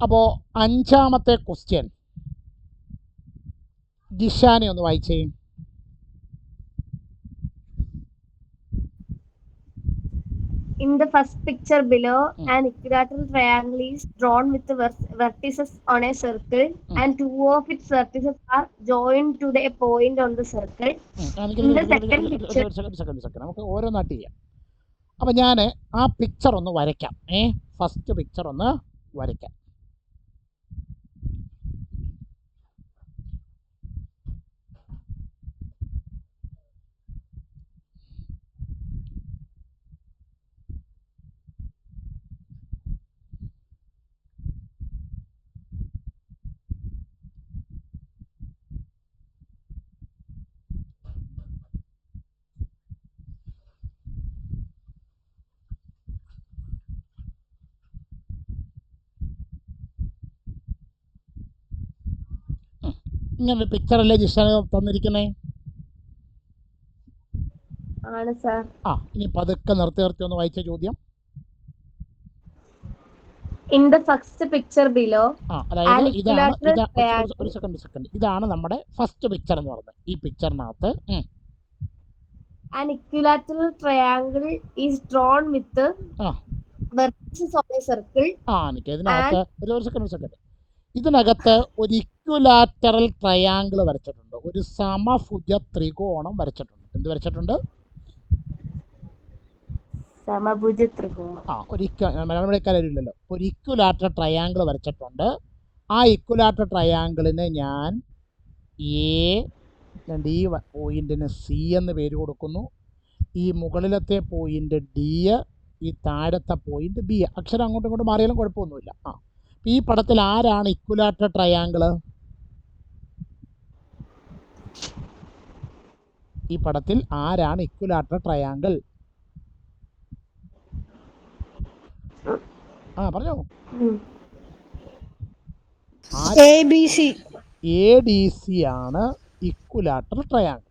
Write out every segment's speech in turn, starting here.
അപ്പോൾ അഞ്ചാമത്തെ ക്വസ്റ്റ്യൻ ജിഷാനെ ഒന്ന് വായിച്ചേ. In the first picture below, an equilateral triangle is drawn with the vertices on a circle, and two of its vertices are joined to a point on the circle. In the second picture, നമുക്ക് ഓരോന്നായിട്ട് ചെയ്യാം. അപ്പം ഞാൻ ആ picture ഒന്ന് വരയ്ക്കാം. First picture ഒന്ന് വരയ്ക്കാം. ഇങ്ങനെ പിക്ചറല്ലേ ജിഷാന് തന്നിരിക്കുന്നേ? ഇനി പതുക്കെ നിർത്തി ഒന്ന് വായിച്ച ചോദ്യം. In the first picture below, അതായത് ഒരു സെക്കൻഡ് ഇതാണ് നമ്മുടെ ഫസ്റ്റ് പിക്ചർ എന്ന് പറയുന്നത്. ഈ പിക്ചറിനകത്ത് an equilateral triangle is drawn with the vertices of a circle. ഇതിനകത്ത് ഒരു ഇക്വിലാറ്ററൽ ട്രയാങ്കിൾ വരച്ചിട്ടുണ്ട്, ഒരു സമഭുജ ത്രികോണം വരച്ചിട്ടുണ്ട്. എന്ത് വരച്ചിട്ടുണ്ട്? സമഭുജ ത്രികോണം. മലയാളത്തിലല്ലോ. ഒരു ഇക്വിലാറ്ററൽ ട്രയാങ്കിൾ വരച്ചിട്ടുണ്ട്. ആ ഇക്വിലാറ്ററൽ ട്രയാങ്കിളിന് ഞാൻ ഈ പോയിന്റിന് സി എന്ന് പേര് കൊടുക്കുന്നു. ഈ മുകളിലത്തെ പോയിന്റ് ഡി, ഈ താഴത്തെ പോയിന്റ് ബി. അക്ഷരം അങ്ങോട്ടും ഇങ്ങോട്ടും മാറിയാലും കുഴപ്പമൊന്നുമില്ല. ഈ പടത്തിൽ ആരാണ് ഇക്വിലാറ്ററൽ ട്രയാങ്കിൾ? ഈ പടത്തിൽ ആരാണ് ഇക്വിലാറ്ററൽ ട്രയാങ്കിൾ? പറഞ്ഞോ. ABC ആണ് ഇക്വിലാറ്ററൽ ട്രയാങ്കിൾ.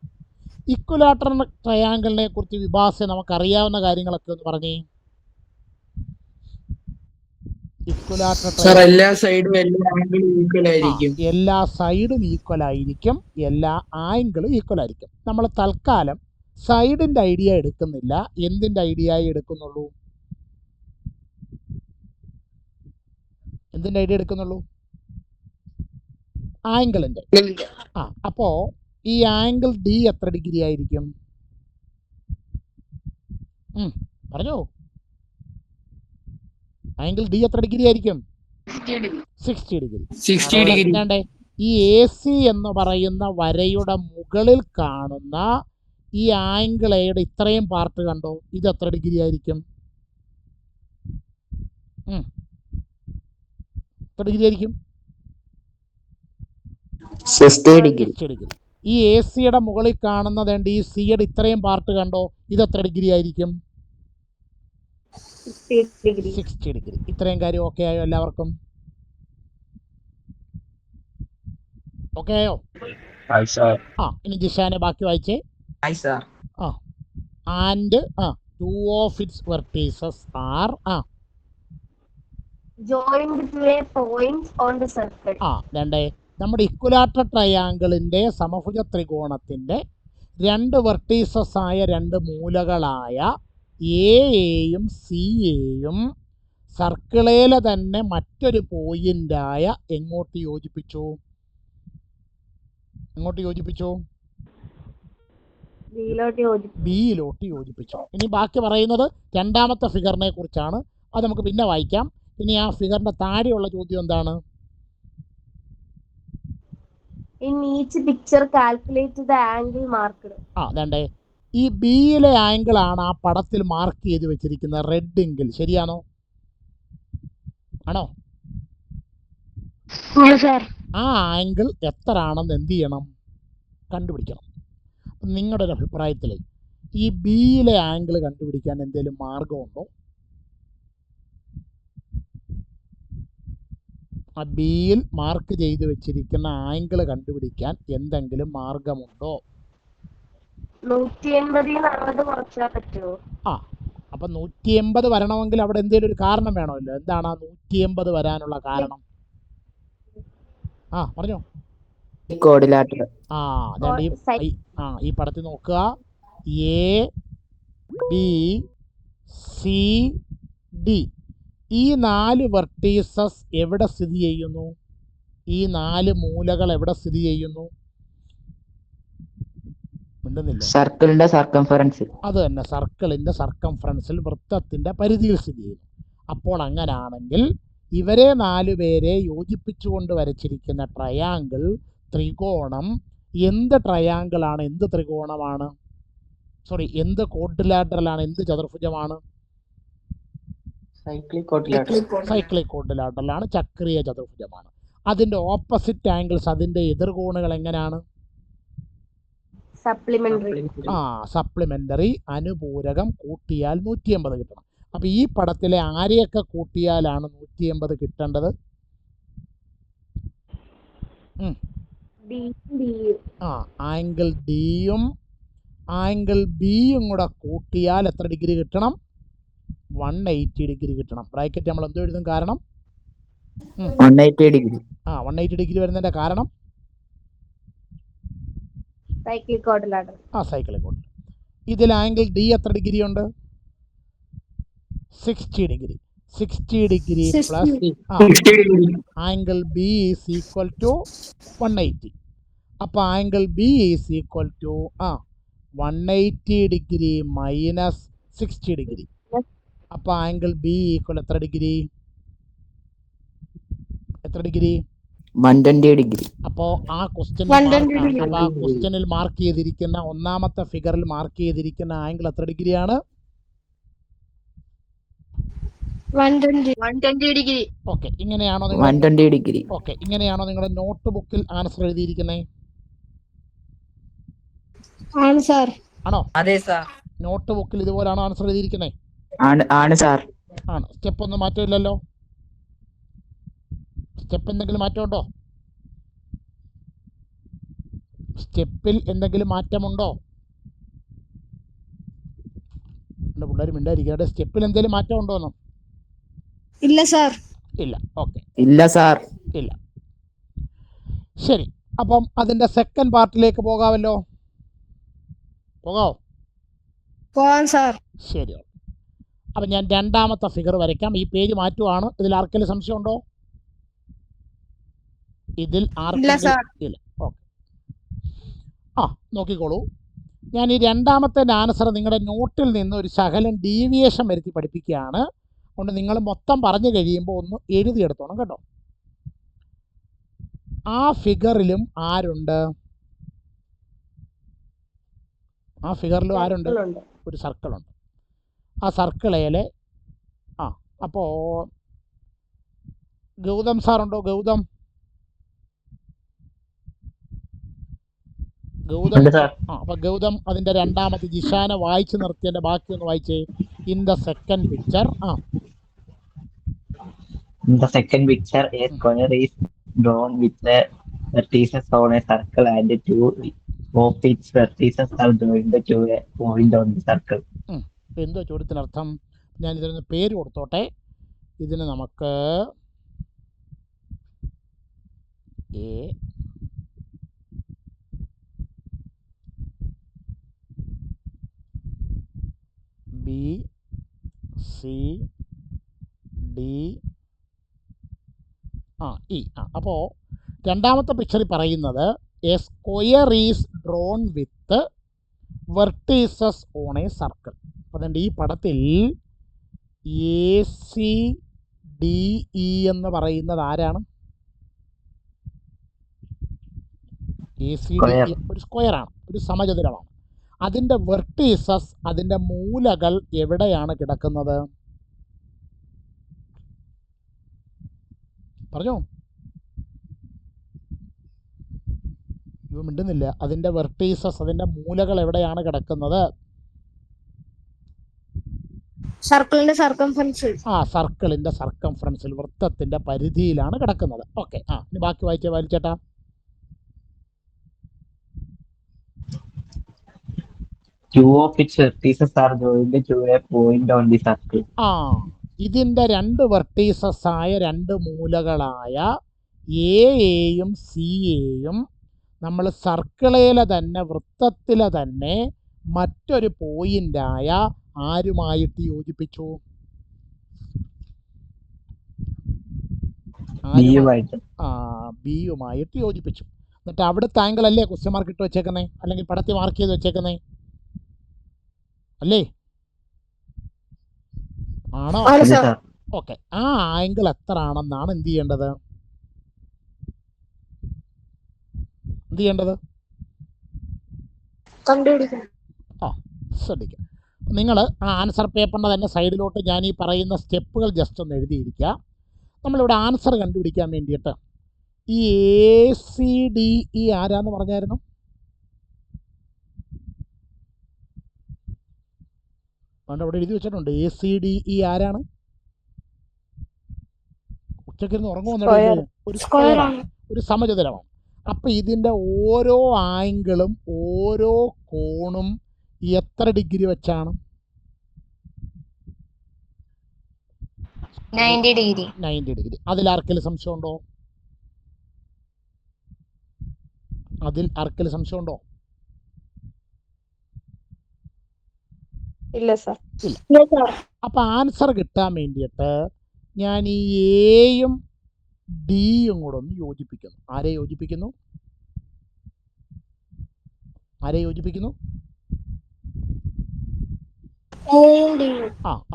ഇക്വിലാറ്ററൽ ട്രയാങ്കിളിനെ കുറിച്ച് വിഭാസ നമുക്കറിയാവുന്ന കാര്യങ്ങളൊക്കെ ഒന്ന് പറഞ്ഞേ. എല്ലാ സൈഡും ഈക്വൽ ആയിരിക്കും, എല്ലാ ആംഗിളും ഈക്വൽ ആയിരിക്കും. നമ്മൾ തൽക്കാലം സൈഡിന്റെ ഐഡിയ എടുക്കുന്നില്ല. എന്തിന്റെ ഐഡിയ എടുക്കുന്നുള്ളൂ? എന്തിന്റെ ഐഡിയ എടുക്കുന്നുള്ളൂ? ആംഗിളിന്റെ. അപ്പോ ഈ ആംഗിൾ ഡി എത്ര ഡിഗ്രി ആയിരിക്കും? പറഞ്ഞോ. ആംഗിൾ ഡി എത്ര ഡിഗ്രി ആയിരിക്കും? 60 ഡിഗ്രി. ഈ AC എന്ന് പറയുന്ന വരയുടെ മുകളിൽ കാണുന്ന ഈ ആംഗിൾ എയുടെ ഇത്രയും പാർട്ട് കണ്ടോ, ഇത് എത്ര ഡിഗ്രി ആയിരിക്കും? എത്ര ഡിഗ്രി ആയിരിക്കും? 60 ഡിഗ്രി. ഈ AC-യുടെ മുകളിൽ കാണുന്നത് ഈ സിയുടെ ഇത്രയും പാർട്ട് കണ്ടോ, ഇത് എത്ര ഡിഗ്രി ആയിരിക്കും? 60 ഡിഗ്രി. ഇത്രയും കാര്യം ഓക്കെ ആയോ എല്ലാവർക്കും? ഓക്കെ ആയോ? ഇനി ജിഷാനെ ബാക്കി വായിച്ചേ. And two of its vertices are joined to a point on the circle. നമ്മുടെ ഇക്വിലാറ്ററൽ ട്രയാങ്കിളിന്റെ സമഭുജ ത്രികോണത്തിന്റെ രണ്ട് വെർട്ടീസസ് ആയ രണ്ട് മൂലകളായ എയും സിയെയും സർക്കിളിലെ തന്നെ മറ്റൊരു പോയിന്റായ എങ്ങോട്ട് യോജിപ്പിച്ചു? ബിയിലോട്ട് യോജിപ്പിച്ചു. ഇനി ബാക്കി പറയുന്നത് രണ്ടാമത്തെ ഫിഗറിനെ കുറിച്ചാണ്. അത് നമുക്ക് പിന്നെ വായിക്കാം. ഇനി ആ ഫിഗറിന്റെ താഴെയുള്ള ചോദ്യം എന്താണ്? In each picture calculate the angle marked. അതേ, ഈ ബിയിലെ ആംഗിൾ ആണ് ആ പടത്തിൽ മാർക്ക് ചെയ്ത് വെച്ചിരിക്കുന്ന റെഡ് എങ്കിൽ. ശരിയാണോ? ആണോ? ആ ആംഗിൾ എത്ര ആണെന്ന് എന്ത് ചെയ്യണം? കണ്ടുപിടിക്കണം. നിങ്ങളുടെ ഒരു അഭിപ്രായത്തിൽ ഈ ബിയിലെ ആംഗിൾ കണ്ടുപിടിക്കാൻ എന്തെങ്കിലും മാർഗമുണ്ടോ? ആ ബിയിൽ മാർക്ക് ചെയ്ത് വെച്ചിരിക്കുന്ന ആംഗിൾ കണ്ടുപിടിക്കാൻ എന്തെങ്കിലും മാർഗമുണ്ടോ? 180 അപ്പൊ 180 വരണമെങ്കിൽ അവിടെ എന്തെങ്കിലും ഒരു കാരണം വേണമല്ലോ. എന്താണ് ആ 180 വരാനുള്ള കാരണം? ആ പറഞ്ഞോ. quadrilateral. ആ അതുകൊണ്ട് ഈ പടത്തിൽ നോക്കുക, എ ബി സി ഡി ഈ 4 വെർട്ടീസസ് എവിടെ സ്ഥിതി ചെയ്യുന്നു? ഈ 4 മൂലകൾ എവിടെ സ്ഥിതി ചെയ്യുന്നു? മിണ്ടുന്നില്ല. സർക്കിളിന്റെ സർക്കംഫറൻസ്. അത് തന്നെ, സർക്കിളിന്റെ സർക്കംഫറൻസിൽ, വൃത്തത്തിന്റെ പരിധിയിൽ സ്ഥിതി ചെയ്യുന്നു. അപ്പോൾ അങ്ങനാണെങ്കിൽ ഇവരെ 4 പേരെ യോജിപ്പിച്ചുകൊണ്ട് വരച്ചിരിക്കുന്ന ട്രയാങ്കിൾ, ത്രികോണം എന്ത് ട്രയാങ്കിൾ ആണ്? എന്ത് ത്രികോണമാണ്? സോറി, എന്ത് ക്വാഡ്രിലാറ്ററലാണ്? എന്ത് ചതുർഭുജമാണ്? Cyclic quadrilateral. സൈക്ലിക് ക്വാഡ്രിലാറ്ററലാണ്, ചക്രീയ ചതുർഭുജമാണ്. അതിന്റെ ഓപ്പോസിറ്റ് ആംഗിൾസ്, അതിന്റെ എതിർകോണുകൾ എങ്ങനെയാണ്? സപ്ലിമെന്ററി, അനുപൂരകം കൂട്ടിയാൽ 180 കിട്ടണം. അപ്പൊ ഈ പടത്തിലെ ആരെയൊക്കെ കൂട്ടിയാലാണ് 180 കിട്ടേണ്ടത്? ആംഗിൾ ഡിയും ആംഗിൾ ബിയും കൂടെ കൂട്ടിയാൽ എത്ര ഡിഗ്രി കിട്ടണം? 180 ഡിഗ്രി കിട്ടണം. ബ്രാക്കറ്റ് നമ്മൾ എന്തോ എഴുതും? കാരണം 180 ഡിഗ്രി. 180 ഡിഗ്രി വരുന്നതിന്റെ കാരണം സൈക്ലിക് ക്വാഡ്രിലാറ്ററൽ. Cyclic quadrilateral. ഇതിൽ ആംഗിൾ ഡി എത്ര ഡിഗ്രി ഉണ്ട്? 60 degree. 60 degree plus angle B is equal to 180. അപ്പോൾ angle B is equal to 180 degree minus 60 degree. അപ്പോൾ ആംഗിൾ ബി ഈക്വൽ എത്ര ഡിഗ്രി? 120 ഡിഗ്രി. അപ്പോൾ ആ ക്വസ്റ്റ്യനിൽ മാർക്ക് ചെയ്തിരിക്കുന്ന ഒന്നാമത്തെ ഫിഗറിൽ മാർക്ക് ചെയ്തിരിക്കുന്ന ആംഗിൾ എത്ര ഡിഗ്രിയാണ്? 120 ഡിഗ്രി. ഓക്കെ, ഇങ്ങനെയാണോ 120 ഡിഗ്രി. ഓക്കെ, ഇങ്ങനെയാണോ നിങ്ങളുടെ നോട്ട് ബുക്കിൽ ആൻസർ എഴുതിയിരിക്കുന്നത്? ആണോ? അതെ സാർ. നോട്ട് ബുക്കിൽ ഇതുപോലാണോ ആൻസർ എഴുതിയിരിക്കുന്നത്? ആണ് സാർ. ആണ്. സ്റ്റെപ്പ് ഒന്നും മാറ്റമില്ലല്ലോ? സ്റ്റെപ്പ് എന്തെങ്കിലും മാറ്റമുണ്ടോ? സ്റ്റെപ്പിൽ എന്തെങ്കിലും മാറ്റമുണ്ടോ? എൻ്റെ പിള്ളേർ മിണ്ടായിരിക്കും. സ്റ്റെപ്പിൽ എന്തെങ്കിലും മാറ്റം ഉണ്ടോന്നോ? ഇല്ല സാർ. ഇല്ല. ഓക്കെ, ഇല്ല സാർ. ഇല്ല. ശരി, അപ്പം അതിൻ്റെ സെക്കൻഡ് പാർട്ടിലേക്ക് പോകാമല്ലോ. പോകാമോ? പോകാം സാർ. ശരി. അപ്പം ഞാൻ രണ്ടാമത്തെ ഫിഗർ വരയ്ക്കാം. ഈ പേജ് മാറ്റുവാണ്. ഇതിൽ ആർക്കെങ്കിലും സംശയമുണ്ടോ? ഇതിൽ ആർക്കെങ്കിലും ഇല്ല. ഓക്കെ, നോക്കിക്കോളൂ. ഞാൻ ഈ രണ്ടാമത്തെ ആൻസർ നിങ്ങളുടെ നോട്ടിൽ നിന്ന് ഒരു ശകലം ഡീവിയേഷൻ വരുത്തി പഠിപ്പിക്കുകയാണ്. അതുകൊണ്ട് നിങ്ങൾ മൊത്തം പറഞ്ഞു കഴിയുമ്പോൾ ഒന്ന് എഴുതിയെടുത്തോണം കേട്ടോ. ആ ഫിഗറിലും ആരുണ്ട്? ആ ഫിഗറിലും ആരുണ്ട്? ഒരു സർക്കിളുണ്ട്. ആ സർക്കിളേലെ അപ്പോൾ ഗൗതം സാറുണ്ടോ? ഗൗതം അപ്പോൾ ഗൗതം അതിൻ്റെ രണ്ടാമത്തെ ജിഷാനെ വായിച്ച് നിർത്തിയതിൻ്റെ ബാക്കി ഒന്ന് വായിച്ചേ. In the second picture In the second picture, a square is drawn with the vertices on a circle and two of its vertices are joined to a point on the circle. എന്തോ ചോദ്യത്തിനർത്ഥം? ഞാൻ ഇതിനൊന്ന് പേര് കൊടുത്തോട്ടെ. ഇതിന് നമുക്ക് A B C D E. അപ്പോൾ രണ്ടാമത്തെ പിക്ചറിൽ പറയുന്നത് A square is drawn with vertices on A circle. അപ്പോൾ അതുകൊണ്ട് ഈ പടത്തിൽ എ സി ഡി ഇ എന്ന് പറയുന്നത് ആരാണ്? എ സി ഡി ഇ ഒരു സ്ക്വയറാണ്, ഒരു സമചതുരമാണ്. അതിൻ്റെ വെർട്ടീസസ്, അതിൻ്റെ മൂലകൾ എവിടെയാണ് കിടക്കുന്നത്? പറഞ്ഞോ. ഇവ മിണ്ടുന്നില്ല. അതിൻ്റെ വെർട്ടീസസ്, അതിൻ്റെ മൂലകൾ എവിടെയാണ് കിടക്കുന്നത്? സർക്കിളിന്റെ സർക്കംഫറൻസിൽ. സർക്കിളിന്റെ സർക്കംഫറൻസിൽ, വൃത്തത്തിന്റെ പരിധിയിലാണ് കിടക്കുന്നത്. ഓക്കെ, ഇനി ബാക്കി വായിച്ചേ വായിച്ചേട്ടാ. Two of its vertices are joined to a point on the circle. ഇതിൻ്റെ രണ്ട് വെർട്ടീസസ് ആയ, രണ്ട് മൂലകളായ എയും സി എയും നമ്മൾ സർക്കിളിലെ തന്നെ വൃത്തത്തിലെ തന്നെ മറ്റൊരു പോയിന്റായ ആരുമായിട്ട് യോജിപ്പിച്ചു? ബിയുമായിട്ട്. ബിയുമായിട്ട് യോജിപ്പിച്ചു. എന്നിട്ട് അവിടുത്തെ ആംഗിൾ അല്ലേ ക്വസ്റ്റ്യൻ മാർക്ക് ഇട്ട് വെച്ചേക്കുന്നേ, അല്ലെങ്കിൽ പടത്തിൽ മാർക്ക് ചെയ്ത് വെച്ചേക്കുന്നേ അല്ലേ? ആണോ? ഓക്കെ. ആ ആംഗിൾ എത്ര ആണെന്നാണ് എന്ത് ചെയ്യേണ്ടത്? ശ്രദ്ധിക്കുക. നിങ്ങൾ ആ ആൻസർ പേപ്പറിൻ്റെ തന്നെ സൈഡിലോട്ട് ഞാൻ ഈ പറയുന്ന സ്റ്റെപ്പുകൾ ജസ്റ്റ് ഒന്ന് എഴുതിയിരിക്കുക. നമ്മളിവിടെ ആൻസർ കണ്ടുപിടിക്കാൻ വേണ്ടിയിട്ട് ഈ ACDE ആരാന്ന് പറഞ്ഞായിരുന്നു? അതുകൊണ്ട് അവിടെ എഴുതി വെച്ചിട്ടുണ്ട്. ACDE ആരാണ്? ഉച്ചക്കിരുന്ന് ഉറങ്ങുമെന്നുള്ള ഒരു സ്ക്വയറാണ്, ഒരു സമചതുരമാണ്. അപ്പം ഇതിൻ്റെ ഓരോ ആംഗിളും ഓരോ കോണും എത്ര ഡിഗ്രി വെച്ചാണ്? 90 ഡിഗ്രി. 90 ഡിഗ്രി. അതിൽ ആർക്കെങ്കിലും സംശയമുണ്ടോ? ഇല്ല സർ. ഇല്ല. അപ്പം ആൻസർ കിട്ടാൻ വേണ്ടിയിട്ട് ഞാൻ ഈ എയും ഡിയും കൂടെ ഒന്ന് യോജിപ്പിക്കുന്നു. ആരെ യോജിപ്പിക്കുന്നു?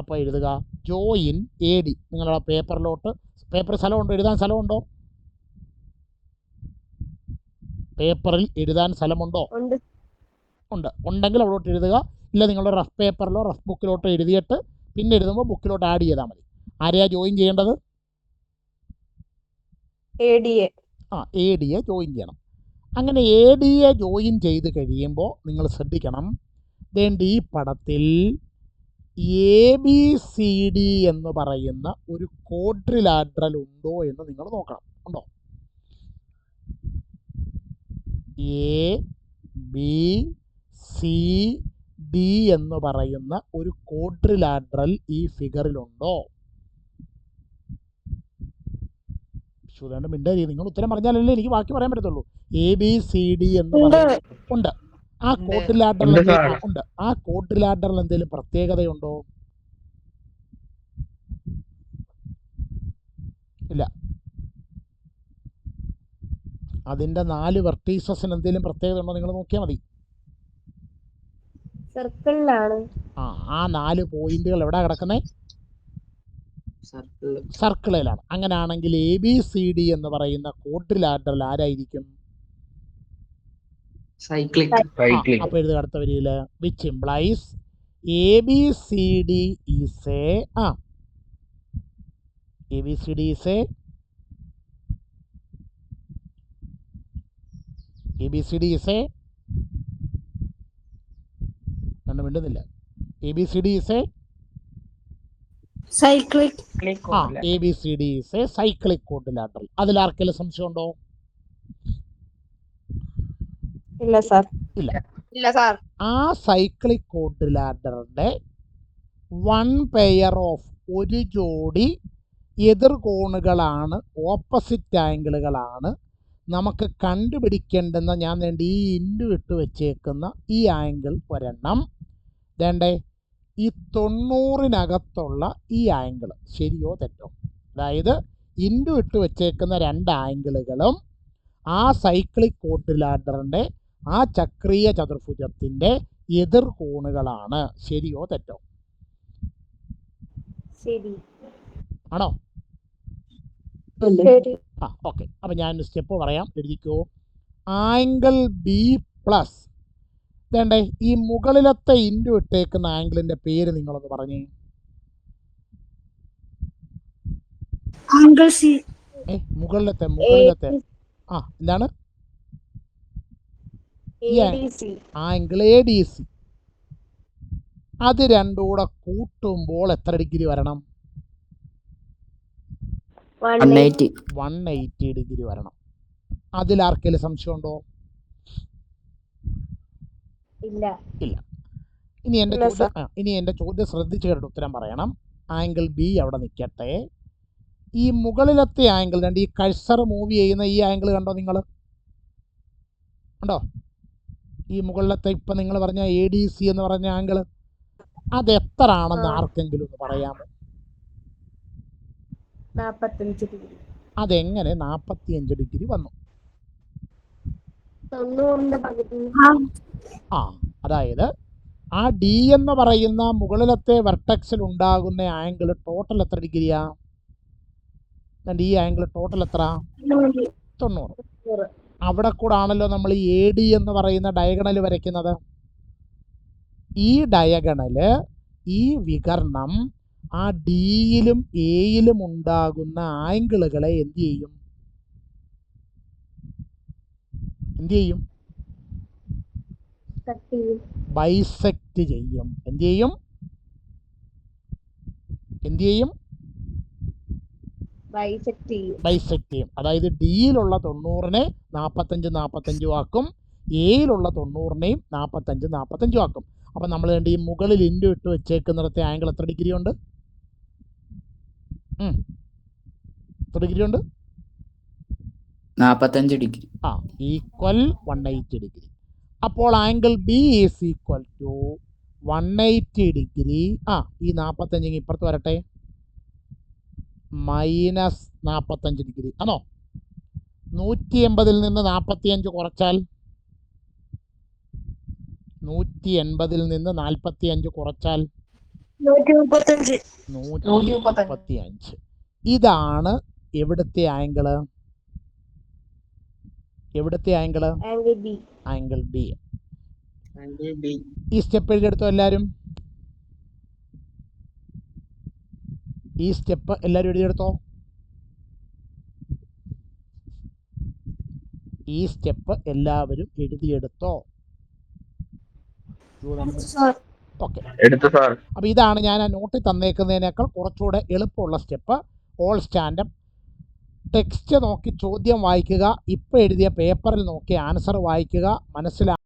അപ്പോൾ എഴുതുക ജോയിൻ AD. നിങ്ങളുടെ പേപ്പറിലോട്ട്, സ്ഥലമുണ്ടോ, എഴുതാൻ സ്ഥലമുണ്ടോ? പേപ്പറിൽ എഴുതാൻ സ്ഥലമുണ്ടോ? ഉണ്ടെങ്കിൽ അവിടോട്ട് എഴുതുക. ഇല്ല നിങ്ങളുടെ റഫ് പേപ്പറിലോ റഫ് ബുക്കിലോട്ടോ എഴുതിയിട്ട് പിന്നെ എഴുതുമ്പോൾ ബുക്കിലോട്ട് ആഡ് ചെയ്താൽ മതി. ആരെയാ ജോയിൻ ചെയ്യേണ്ടത്? ADയെ ജോയിൻ ചെയ്യണം. അങ്ങനെ ADയെ ജോയിൻ ചെയ്ത് കഴിയുമ്പോൾ നിങ്ങൾ ശ്രദ്ധിക്കണം, ഈ പടത്തിൽ ABCD എന്ന് പറയുന്ന ഒരു ക്വാഡ്രിലാറ്ററൽ ഉണ്ടോ എന്ന് നിങ്ങൾ നോക്കണം. ഉണ്ടോ? ABCD എന്ന് പറയുന്ന ഒരു ക്വാഡ്രിലാറ്ററൽ ഈ ഫിഗറിലുണ്ടോ? ശുദ്ധ മിണ്ടരി, നിങ്ങൾ ഉത്തരം പറഞ്ഞാലല്ലേ എനിക്ക് ബാക്കി പറയാൻ പറ്റത്തുള്ളൂ. ABCD എന്ന് പറയുന്നത് ഉണ്ട്. ആ ക്വാഡ്രിലാറ്ററൽ ഉണ്ട്. ആ ക്വാഡ്രിലാറ്ററൽ എന്തെങ്കിലും പ്രത്യേകതയുണ്ടോ? ഇല്ല. അതിൻ്റെ 4 വെർട്ടീസസിന് എന്തെങ്കിലും പ്രത്യേകത ഉണ്ടോ? നിങ്ങൾ നോക്കിയാൽ മതി. സർക്കിളിലാണ്. ആ 4 പോയിന്റുകൾ എവിടെ കിടക്കുന്നത്? സർക്കിളിലാണ്. അങ്ങനെയാണെങ്കിൽ ABCD എന്ന് പറയുന്ന ക്വാഡ്രിലാറ്ററൽ ആരായിരിക്കും? അപ്പോൾ എഴുതുക അടുത്ത വരിയിൽ, which implies ABCD is A മിണ്ടുന്നില്ല. ABCD is A cyclic. ABCD is A cyclic quadrilateral. അതിൽ ആർക്കെങ്കിലും സംശയമുണ്ടോ? ഇല്ല സാർ. ഇല്ല സാർ. ആ സൈക്ലിക് ക്വാഡ്രിലാറ്ററലിന്റെ വൺ പെയർ ഓഫ്, ഒരു ജോഡി എതിർകോണുകളാണ്, ഓപ്പോസിറ്റ് ആംഗിളുകളാണ് നമുക്ക് കണ്ടുപിടിക്കേണ്ടുന്ന. ഞാൻ വേണ്ട ഈ ഇൻഡു ഇട്ട് വെച്ചേക്കുന്ന ഈ ആംഗിൾ ഒരെണ്ണം, വേണ്ടേ ഈ 90-നകത്തുള്ള ഈ ആംഗിൾ. ശരിയോ തെറ്റോ? അതായത് ഇൻഡു ഇട്ട് വെച്ചേക്കുന്ന 2 ആംഗിളുകളും ആ സൈക്ലിക് ക്വാഡ്രിലാറ്ററലിന്റെ ആ ചക്രീയ ചതുർഭുജത്തിന്റെ എതിർകോണുകളാണ്. ശരിയോ തെറ്റോ? ശരി. ആണോ? ഓക്കെ. അപ്പം ഞാനൊരു സ്റ്റെപ്പ് പറയാം, എഴുതിക്കോ. ആംഗിൾ B പ്ലസ്, വേണ്ടേ ഈ മുകളിലത്തെ ഇൻഡു ഇട്ടേക്കുന്ന ആംഗിളിന്റെ പേര് നിങ്ങളൊന്ന് പറഞ്ഞേ. Angle C. മുകളിലത്തെ എന്താണ്? Angle ADC. അത് രണ്ടും കൂടെ കൂട്ടുമ്പോൾ എത്ര ഡിഗ്രി വരണം? 180 ഡിഗ്രി വരണം. അതിൽ ആർക്കെങ്കിലും സംശയമുണ്ടോ? ഇല്ല. ഇനി എൻ്റെ ചോദ്യം ശ്രദ്ധിച്ചു കേട്ടോ ഉത്തരം പറയണം. ആംഗിൾ B അവിടെ നിൽക്കട്ടെ. ഈ മുകളിലത്തെ ആംഗിൾ രണ്ട് ഈ കഴ്സർ മൂവ് ചെയ്യുന്ന ഈ ആംഗിൾ കണ്ടോ നിങ്ങൾ? കണ്ടോ? ഈ മുകളിലത്തെ ഇപ്പം നിങ്ങൾ പറഞ്ഞ ADC എന്ന് പറഞ്ഞ ആംഗിൾ അത് എത്ര ആണെന്ന് ആർക്കെങ്കിലും ഒന്ന് പറയാമോ? 45 ഡിഗ്രി. അതെങ്ങനെ 45 ഡിഗ്രി വന്നു? 90 പകുതി. അതായത് ആ D എന്ന് പറയുന്ന മുകളിലത്തെ വെർട്ടെക്സിൽ ഉണ്ടാകുന്ന ആംഗിൾ ടോട്ടൽ എത്ര ഡിഗ്രിയാ? ഈ ആംഗിൾ ടോട്ടൽ എത്ര? 90. അവിടെ കൂടെ ആണല്ലോ നമ്മൾ ഈ AD എന്ന് പറയുന്ന ഡയഗണൽ വരയ്ക്കുന്നത്. ഈ ഡയഗണല് ഈ വികർണം ആ ഡിയിലും എയിലും ഉണ്ടാകുന്ന ആംഗിളുകളെ എന്ത് ചെയ്യും? ബൈസെക്റ്റ് ചെയ്യും. എന്ത് ചെയ്യും? ബൈസെക്റ്റ് ചെയ്യും. അതായത് ഡിയിലുള്ള 90-നെ 45 ആക്കും, എയിലുള്ള 90-നെയും 45 ആക്കും. അപ്പം നമ്മൾ വേണ്ടി ഈ മുകളിൽ ഇൻഡു ഇട്ട് വെച്ചേക്കുന്നിടത്തെ ആംഗിൾ എത്ര ഡിഗ്രി ഉണ്ട്? എത്ര ഡിഗ്രി ഉണ്ട്? 45 ഡിഗ്രി. Equal 180 degree. അപ്പോൾ angle B is equal to 180 degree. ഈ 45 ഇപ്പുറത്ത് വരട്ടെ, -45 ഡിഗ്രി ആണോ? 180-ൽ നിന്ന് 45 കുറച്ചാൽ 180-ൽ നിന്ന് 45 കുറച്ചാൽ 135. ഇതാണ് എവിടുത്തെ ആംഗിള്? Angle B. ഈ സ്റ്റെപ്പ് എഴുതിയെടുത്തോ എല്ലാവരും? ഈ സ്റ്റെപ്പ് എല്ലാവരും എഴുതിയെടുത്തോ? ഓക്കെ. അപ്പം ഇതാണ് ഞാൻ ആ നോട്ടിൽ തന്നേക്കുന്നതിനേക്കാൾ കുറച്ചുകൂടെ എളുപ്പമുള്ള സ്റ്റെപ്പ്. ഓൾ സ്റ്റാൻഡപ്പ് ടെക്സ്റ്റ് നോക്കി ചോദ്യം വായിക്കുക, ഇപ്പം എഴുതിയ പേപ്പറിൽ നോക്കി ആൻസർ വായിക്കുക, മനസ്സിലാക്കുക.